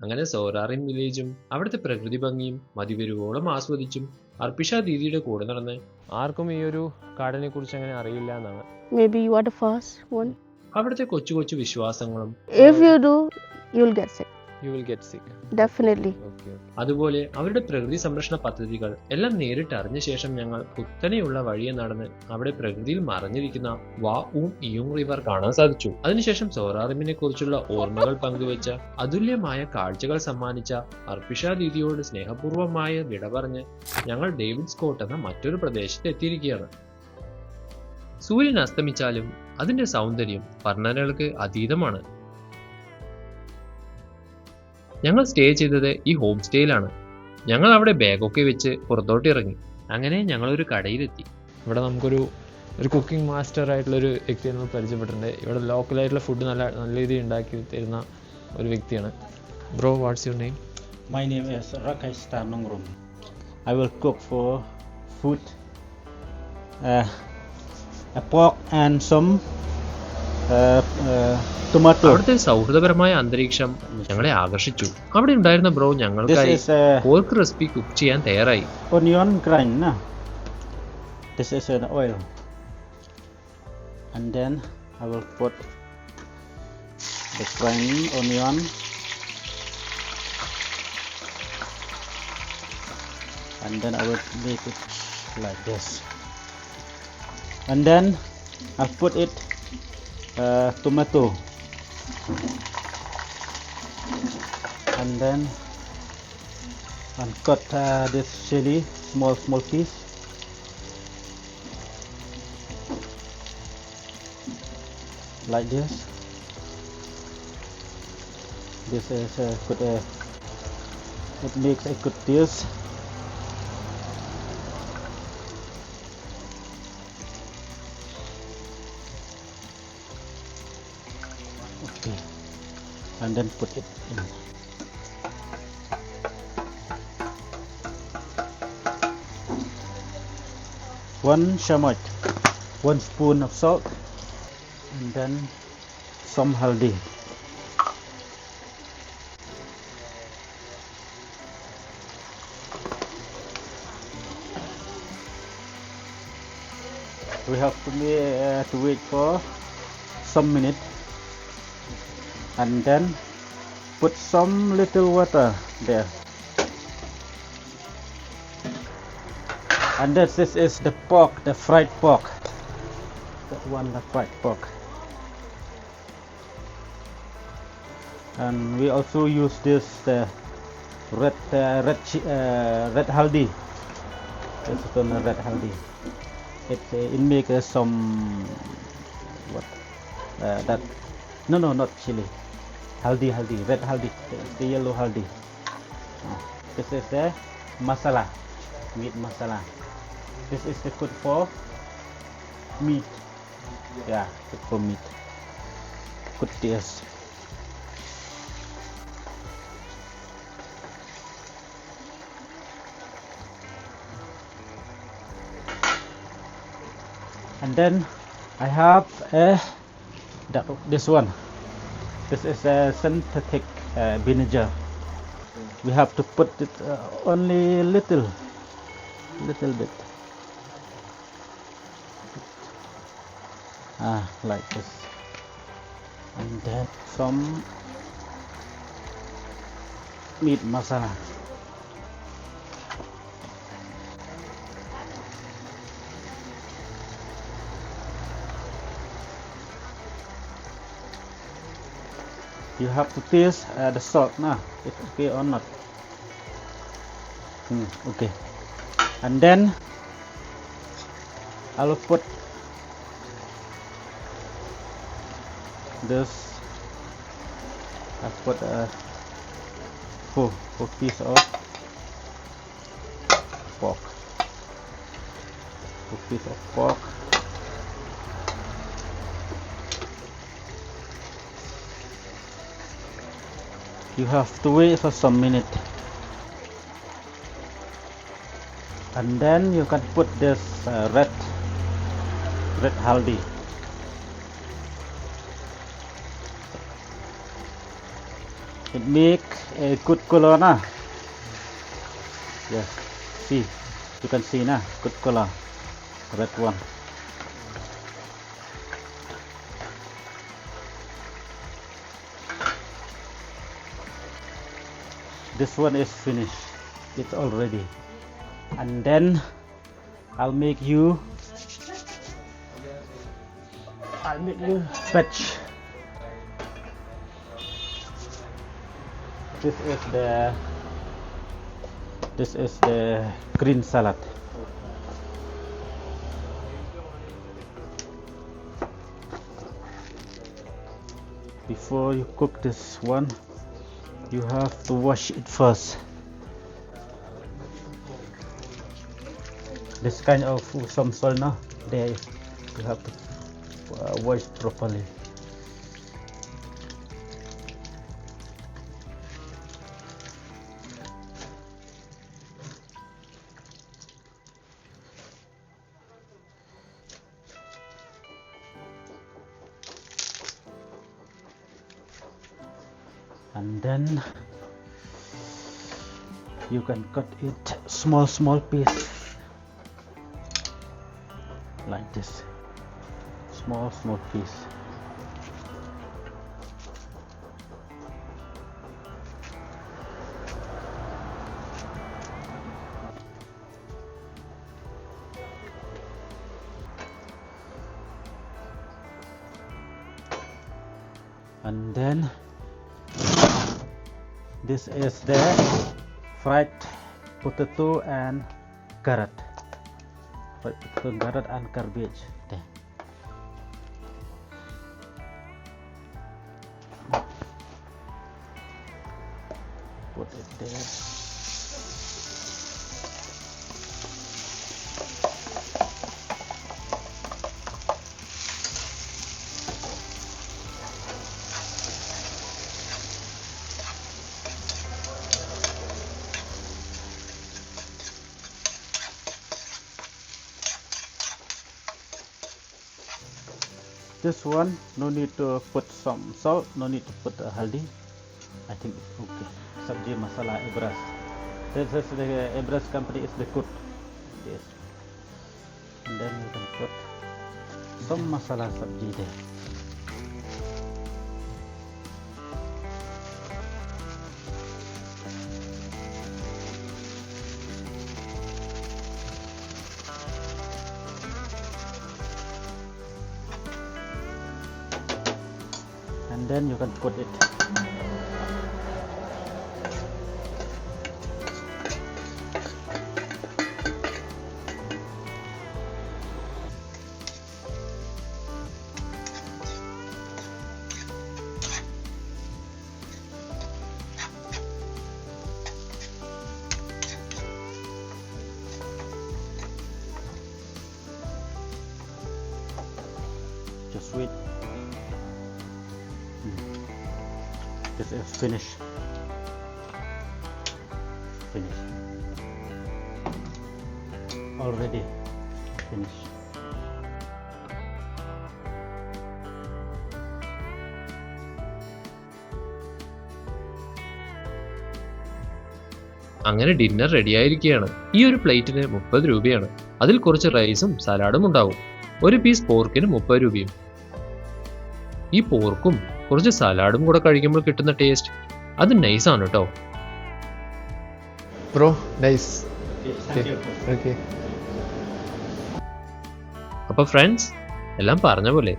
അങ്ങനെ സോറാറിൻ വില്ലേജും അവിടുത്തെ പ്രകൃതി ഭംഗിയും മതിവരുവോളം ആസ്വദിച്ചും അർപ്പിഷ ദീദിയുടെ കൂടെ നടന്ന് ആർക്കും ഈ ഒരു കാടിനെ കുറിച്ച് അങ്ങനെ അറിയില്ല എന്നാണ്. Maybe waterfalls one. അവിടുത്തെ കൊച്ചു കൊച്ചു വിശ്വാസങ്ങളും If you do, you'll get sick. You will get സിക്ക്. Definitely. അതുപോലെ അവരുടെ പ്രകൃതി സംരക്ഷണ പദ്ധതികൾ എല്ലാം നേരിട്ട് അറിഞ്ഞ ശേഷം ഞങ്ങൾ കുത്തനെയുള്ള വഴിയെ നടന്ന് അവിടെ പ്രകൃതിയിൽ മറഞ്ഞിരിക്കുന്ന വാ ഊം ഇയൂങ് റിവർ കാണാൻ സാധിച്ചു. അതിനുശേഷം സോറാറിമിനെ കുറിച്ചുള്ള ഓർമ്മകൾ പങ്കുവെച്ച അതുല്യമായ കാഴ്ചകൾ സമ്മാനിച്ച അർപ്പിഷ ദീദിയോട് സ്നേഹപൂർവമായ വിട പറഞ്ഞ് ഞങ്ങൾ ഡേവിഡ് സ്കോട്ട് എന്ന മറ്റൊരു പ്രദേശത്ത് എത്തിയിരിക്കുകയാണ്. സൂര്യൻ അസ്തമിച്ചാലും അതിന്റെ സൗന്ദര്യം വർണ്ണനകൾക്ക് അതീതമാണ്. ഞങ്ങൾ സ്റ്റേ ചെയ്തത് ഈ ഹോം സ്റ്റേയിലാണ്. ഞങ്ങൾ അവിടെ ബാഗൊക്കെ വെച്ച് പുറത്തോട്ട് ഇറങ്ങി. അങ്ങനെ ഞങ്ങളൊരു കടയിലെത്തി. ഇവിടെ നമുക്കൊരു കുക്കിംഗ് മാസ്റ്റർ ആയിട്ടുള്ളൊരു വ്യക്തിയെ നമ്മൾ പരിചയപ്പെട്ടിട്ടുണ്ട്. ഇവിടെ ലോക്കലായിട്ടുള്ള ഫുഡ് നല്ല രീതിയിൽ ഉണ്ടാക്കി തരുന്ന ഒരു വ്യക്തിയാണ്. Bro, what's your name? My name is Rakesh Tanungrum. I will cook for food, a pork and some tomato. അവിടുത്തെ സൗഹൃദപരമായ അന്തരീക്ഷം ഞങ്ങളെ ആകർഷിച്ചു. അവിടെ ഉണ്ടായിരുന്ന ബ്രോ ഞങ്ങൾക്കായി പോർക്ക് റെസിപ്പി കുക്ക് ചെയ്യാൻ തയ്യാറായി. Onion grind, na. This is an oil, and then I will put the grind onion, and then I will make it like this, and then I'll put it tomato, and then I'll cut this chili small piece, like this. This is good, it makes a good taste. Okay, and then put it in. One chamat, 1 spoon of salt, and then some haldi. We have to wait for some minute, and then put some little water there, and this is the pork, the fried pork, that one, the fried pork. And we also use this red haldi. This is the red haldi. It make some what that no not chili, haldi, red haldi, the yellow haldi. This is the masala, meat masala. This is the good for meat. Yeah, good for meat, good taste. And then I have this one. This is a synthetic vinegar. We have to put it only little bit, like this, and then some meat masala. You have to taste the salt, nah, it's okay or not. Okay, and then I will put this. I put four piece of pork. 4 piece of pork. You have to wait for some minute, and then you can put this red haldi. It make a good color na. Yes, see, you can see na, good color, red one. This one is finished, it's all ready. And then I'll make you veg. This is the green salad. Before you cook this one, you have to wash it first. This kind of some salt now, there you have to wash properly. And then you can cut it small piece like this, small piece. And then this is the fried potato and carrot. Fried potato, carrot and cabbage. There. Put it there. This one no need to put some salt, no need to put haldi. I think it's okay. Sabji masala igsh. This is the igsh company is the good. Yes. And then you can put some masala sabji there. And then you can put it. Just wait. This is finished. Already finished. അങ്ങനെ dinner റെഡിയായിരിക്കുകയാണ്. ഈ ഒരു പ്ലേറ്റിന് 30 രൂപയാണ്. അതിൽ കുറച്ച് റൈസും സലാഡും ഉണ്ടാവും. ഒരു പീസ് പോർക്കിന് 30 രൂപയും. ഈ പോർക്കും കുറച്ച് സലാഡും കൂടെ കഴിക്കുമ്പോൾ കിട്ടുന്ന ടേസ്റ്റ് അത് നൈസാണ് കേട്ടോ. Bro, nice. Thank you. Okay. അപ്പോൾ ഫ്രണ്ട്സ്, എല്ലാം പറഞ്ഞ പോലെ